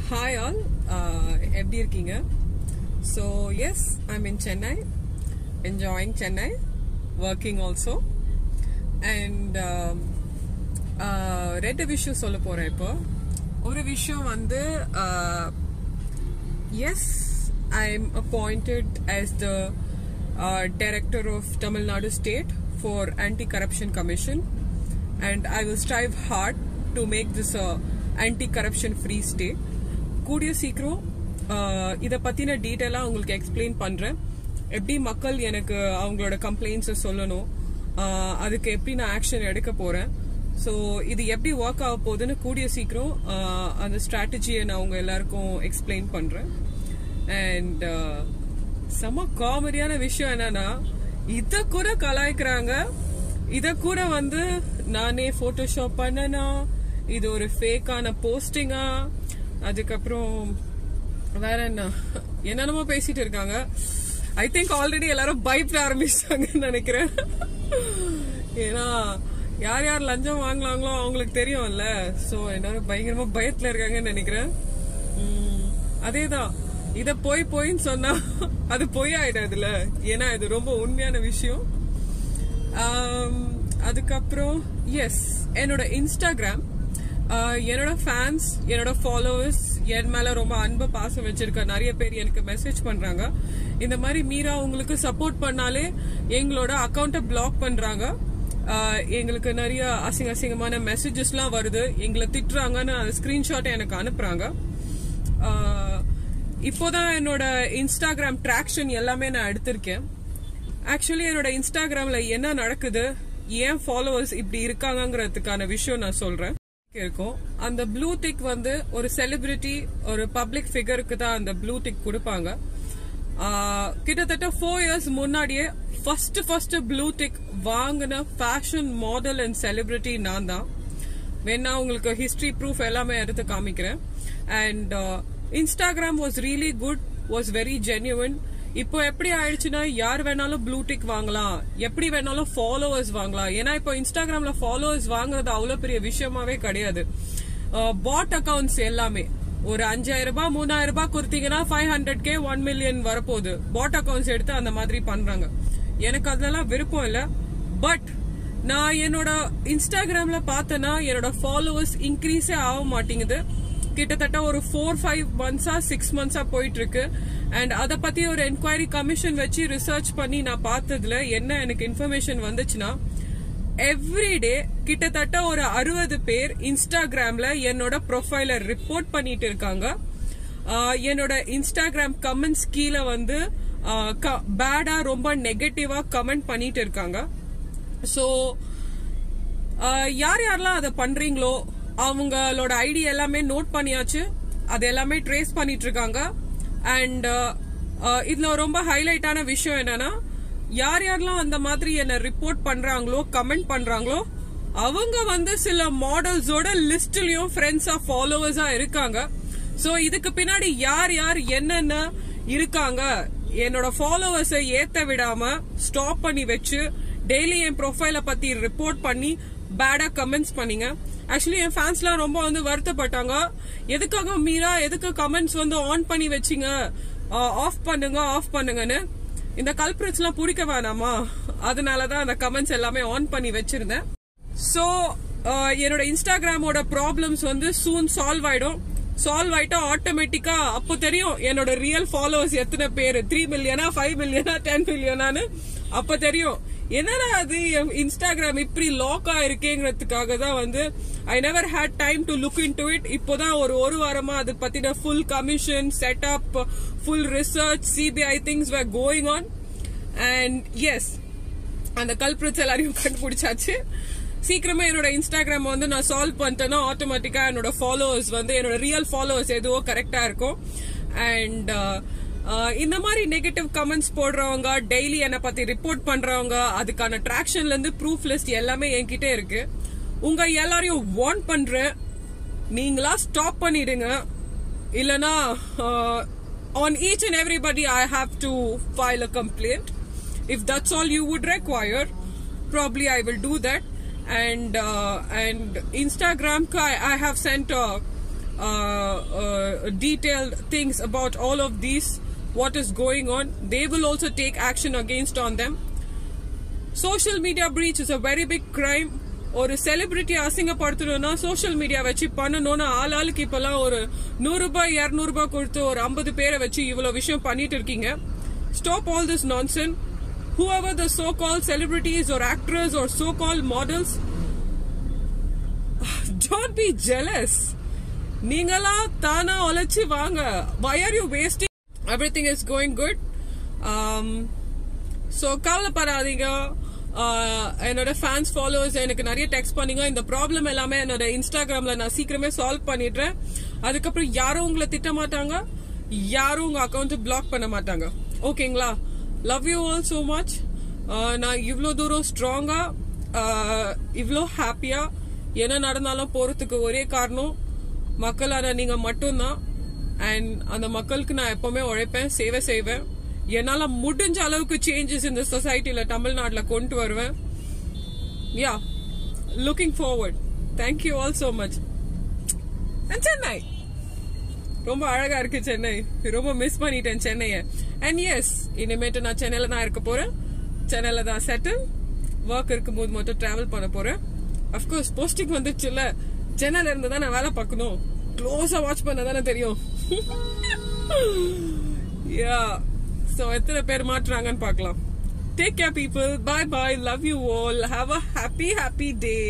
Hi all, எப்படி இருக்கீங்க? So yes, I'm in Chennai, enjoying Chennai, working also, and ரெண்டு விஷயம் சொல்ல போறேன் இப்போ. ஒரு விஷயம் வந்து yes, I'm appointed as the director of Tamil Nadu State for Anti-Corruption Commission, and I will strive hard to make this a anti-corruption free state. கூடிய சீக்கிரம் இத பத்தின டீடைலா உங்களுக்கு எக்ஸ்பிளைன் பண்றேன். எப்படி மக்கள் எனக்கு அவங்களோட கம்ப்ளைண்ட்ஸ் சொல்லணும், அதுக்கு எப்படி நான் ஆக்ஷன் எடுக்க போறேன். ஸோ இது எப்படி ஒர்க் ஆக போகுதுன்னு கூடிய சீக்கிரம் அந்த ஸ்ட்ராட்டஜியை நான் உங்க எல்லாருக்கும் எக்ஸ்பிளைன் பண்றேன். அண்ட் செம காமெடியான விஷயம் என்னன்னா, இத கூட கலாய்க்கிறாங்க. இத கூட வந்து நானே போட்டோஷாப் பண்ணனா, இது ஒரு ஃபேக்கான போஸ்டிங்கா, அதுக்கப்புறம் வேற என்னென்னமோ பேசிட்டு இருக்காங்க. ஐ திங்க் ஆல்ரெடி எல்லாரும் பயப்பட ஆரம்பிச்சாங்கன்னு நினைக்கிறேன். ஏன்னா யார் யார் லஞ்சம் வாங்கலாங்களோ அவங்களுக்கு தெரியும்ல. சோ எல்லாரும் பயங்கரமா பயத்துல இருக்காங்கன்னு நினைக்கிறேன். அதேதான், இத போயின்னு சொன்னா அது பொய் ஆயிடாதுல, ஏன்னா இது ரொம்ப உண்மையான விஷயம். அதுக்கப்புறம் எஸ், என்னோட இன்ஸ்டாகிராம், என்னோட ஃபேன்ஸ், என்னோட ஃபாலோவர்ஸ் என் மேல ரொம்ப அன்பு பாசம் வச்சிருக்க நிறைய பேர் எனக்கு மெசேஜ் பண்றாங்க. இந்த மாதிரி மீரா உங்களுக்கு சப்போர்ட் பண்ணாலே எங்களோட அக்கௌண்ட்டை பிளாக் பண்றாங்க, எங்களுக்கு நிறைய அசிங்கமான மெசேஜஸ் எல்லாம் வருது, எங்களை திட்டுறாங்கன்னு அந்த ஸ்கிரீன்ஷாட் எனக்கு அனுப்புறாங்க. இப்போதான் என்னோட இன்ஸ்டாகிராம் டிராக்ஷன் எல்லாமே நான் எடுத்திருக்கேன். ஆக்சுவலி என்னோட இன்ஸ்டாகிராம்ல என்ன நடக்குது, ஏன் ஃபாலோவர்ஸ் இப்படி இருக்காங்கிறதுக்கான விஷயம் நான் சொல்றேன். இருக்கும் அந்த ப்ளூ டிக் வந்து ஒரு செலிபிரிட்டி, ஒரு பப்ளிக் ஃபிகருக்கு தான் அந்த ப்ளூ டிக் கொடுப்பாங்க. கிட்டத்தட்ட 4 years முன்னாடியே ஃபர்ஸ்ட் ப்ளூ டிக் வாங்கின ஃபேஷன் மாடல் அண்ட் செலிபிரிட்டி நான் தான். வேணா உங்களுக்கு ஹிஸ்டரி ப்ரூஃப் எல்லாமே எடுத்து காமிக்கிறேன். And Instagram was really good, was very genuine. இப்போ எப்படி ஆயிடுச்சுன்னா, யார் வேணாலும் ப்ளூ டிக் வாங்கலாம், எப்படி வேணாலும் ஃபாலோவர்ஸ் வாங்கலாம். ஏன்னா இப்போ இன்ஸ்டாகிராம்ல ஃபாலோவர்ஸ் வாங்குறது அவ்வளவு பெரிய விஷயமாவே கிடையாது. பாட் அக்கவுண்ட்ஸ் எல்லாமே ஒரு 5000 ரூபாய் 3000 ரூபாய் கொடுத்தீங்கன்னா 500K 1 million வரப்போகுது. பாட் அக்கவுண்ட்ஸ் எடுத்து அந்த மாதிரி பண்றாங்க. எனக்கு அதெல்லாம் விருப்பம் இல்ல. பட் நான் என்னோட இன்ஸ்டாகிராம்ல பார்த்தேன்னா என்னோட ஃபாலோவர்ஸ் இன்க்ரீஸே ஆக மாட்டேங்குது. கிட்டத்தட்ட ஒரு 4-5 months 6 months போயிட்டு இருக்கு. அண்ட் அத பத்தி ஒரு என்கொயரி கமிஷன் வச்சு ரிசர்ச் பண்ணி நான் பார்த்ததுல என்ன எனக்கு இன்ஃபர்மேஷன் வந்துச்சுன்னா, எவ்ரிடே கிட்டத்தட்ட ஒரு 60 பேர் இன்ஸ்டாகிராம்ல என்னோட ப்ரொஃபைல ரிப்போர்ட் பண்ணிட்டு இருக்காங்க. என்னோட இன்ஸ்டாகிராம் கமெண்ட்ஸ் கீழே வந்து பேடா ரொம்ப நெகட்டிவா கமெண்ட் பண்ணிட்டு இருக்காங்க. சோ யார் யாரெல்லாம் அதை பண்றீங்களோ அவங்களோட ஐடி எல்லாமே நோட் பண்ணியாச்சு, அது எல்லாமே ட்ரேஸ் பண்ணிட்டு இருக்காங்க. அண்ட் இதுல ரொம்ப ஹைலைட்டான விஷயம் என்னன்னா, யார் யாரெல்லாம் அந்த மாதிரி என்ன ரிப்போர்ட் பண்றாங்களோ, கமெண்ட் பண்றாங்களோ, அவங்க வந்து சில மாடல்ஸோட லிஸ்ட்லயும் ஃப்ரெண்ட்ஸா ஃபாலோவர்ஸா இருக்காங்க. சோ இதுக்கு பின்னாடி யார் யார் என்னென்ன இருக்காங்க, என்னோட ஃபாலோவர்ஸை ஏத்த விடாம ஸ்டாப் பண்ணி வச்சு டெய்லி என் ப்ரொஃபைல பத்தி ரிப்போர்ட் பண்ணி பேடா கமெண்ட்ஸ் பண்ணீங்க. ஆக்சுவலி என் ஃபேன்ஸ்லாம் ரொம்ப வந்து வருத்தப்பட்டாங்க. எதுக்காக மீரா, எதுக்கு கமெண்ட்ஸ் வந்து ஆன் பண்ணி வச்சிங்க, ஆஃப் பண்ணுங்கன்னு. இந்த கல்பிரிட்ஸ் எல்லாம் பிடிக்க வேணாமா, அதனாலதான் அந்த கமெண்ட்ஸ் எல்லாமே ஆன் பண்ணி வச்சிருந்தேன். சோ என்னோட இன்ஸ்டாகிராமோட ப்ராப்ளம்ஸ் வந்து சூன் சால்வ் ஆயிட்டா ஆட்டோமேட்டிக்கா அப்போ தெரியும் என்னோட ரியல் ஃபாலோவர்ஸ் எத்தனை பேரு, 3 million 5 million 10 million அப்ப தெரியும். என்னடா அது இன்ஸ்டாகிராம் இப்படி லாக் ஆயிருக்கேங்கிறதுக்காக தான் வந்து I never hate time to look into it. இப்போதான் ஒரு வாரமா அது பத்தின full commission setup, full research, CBI things were going on. And yes, அந்த கல்பிரிட்ஸ் எல்லாரையும் கண்டுபிடிச்சாச்சு. சீக்கிரமா என்னோட இன்ஸ்டாகிராம் வந்து நான் சால்வ் பண்ணிட்டேன்னா ஆட்டோமேட்டிக்கா என்னோட ஃபாலோவர்ஸ் வந்து என்னோட ரியல் ஃபாலோவர்ஸ் எதுவோ கரெக்டா இருக்கும். அண்ட் இந்த மாதிரி நெகட்டிவ் கமெண்ட்ஸ் போடுறவங்க, டெய்லி என்ன பத்தி ரிப்போர்ட் பண்றவங்க, அதுக்கான ட்ராக்ஷன்ல இருந்து ப்ரூஃப் லிஸ்ட் எல்லாமே என்கிட்ட இருக்கு. உங்க எல்லாரையும் வார்ன் பண்றேன், நீங்களா ஸ்டாப் பண்ணிடுங்க. இல்லனா on each and everybody I have to file a complaint. If that's all you would require, probably I will do that. And Instagram I have sent detailed things about all of these, what is going on. They will also take action against on them. Social media breach is a very big crime. ஒரு celebrity அசிங்கப்படுத்தணும்னா social media வச்சு பண்ணணும்னா ஆளுக்கு இப்பெல்லாம் ஒரு 100 ரூபாய் 200 ரூபாய் கொடுத்து ஒரு 50 பேரை வச்சு இவ்வளவு விஷயம் பண்ணிட்டு இருக்கீங்க. Stop all this nonsense. Whoever the so-called celebrities or actors or so-called models, don't be jealous. நீங்களா தானா உழைச்சு வாங்க. Why are you wasting? Everything is going good. So கவலைப்படாதீங்க. என்னோட ஃபேன்ஸ் ஃபாலோவர்ஸ் எனக்கு நிறைய டெக்ஸ்ட் பண்ணீங்க. இந்த ப்ராப்ளம் எல்லாமே என்னோட இன்ஸ்டாகிராம்ல நான் சீக்கிரமே சால்வ் பண்ணிடுறேன். அதுக்கப்புறம் யாரும் உங்களை திட்ட மாட்டாங்க, யாரும் உங்க அக்கௌண்ட் பிளாக் பண்ண மாட்டாங்க. ஓகேங்களா? Love you all so much. நான் இவ்வளோ தூரம் ஸ்ட்ராங்கா இவ்வளோ ஹாப்பியா என்ன நடந்தாலும் போறதுக்கு ஒரே காரணம் மக்களான நீங்க மட்டும்தான். அண்ட் அந்த மக்களுக்கு நான் எப்பவுமே உழைப்பேன், சேவை செய்வேன். என்னால முடிஞ்ச அளவுக்கு சேஞ்சஸ் இந்த சொசைட்டில தமிழ்நாட்டுல கொண்டு வருவேன். Yeah, looking forward. Thank you all so much. Chennai ரொம்ப அழகா இருக்கு. சென்னை ரொம்ப மிஸ் பண்ணிட்டேன் சென்னைய. அண்ட் எஸ், இனிமேட்டு நான் சென்னையில தான் இருக்க போறேன். சென்னையில தான் செட்டில். ஒர்க் இருக்கும் போது மட்டும் டிராவல் பண்ண போறேன். அப்கோர்ஸ் போஸ்டிங் வந்துச்சுல்ல, சென்னையில இருந்து தான் நான் வேலை பார்க்கணும். க்ளோஸா வாட்ச் பண்ண தானே தெரியும். யா, so எத்தனை பேர் மாட்டுறாங்கன்னு பார்க்கலாம். Take care people. Bye bye. Love you all. Have a happy day.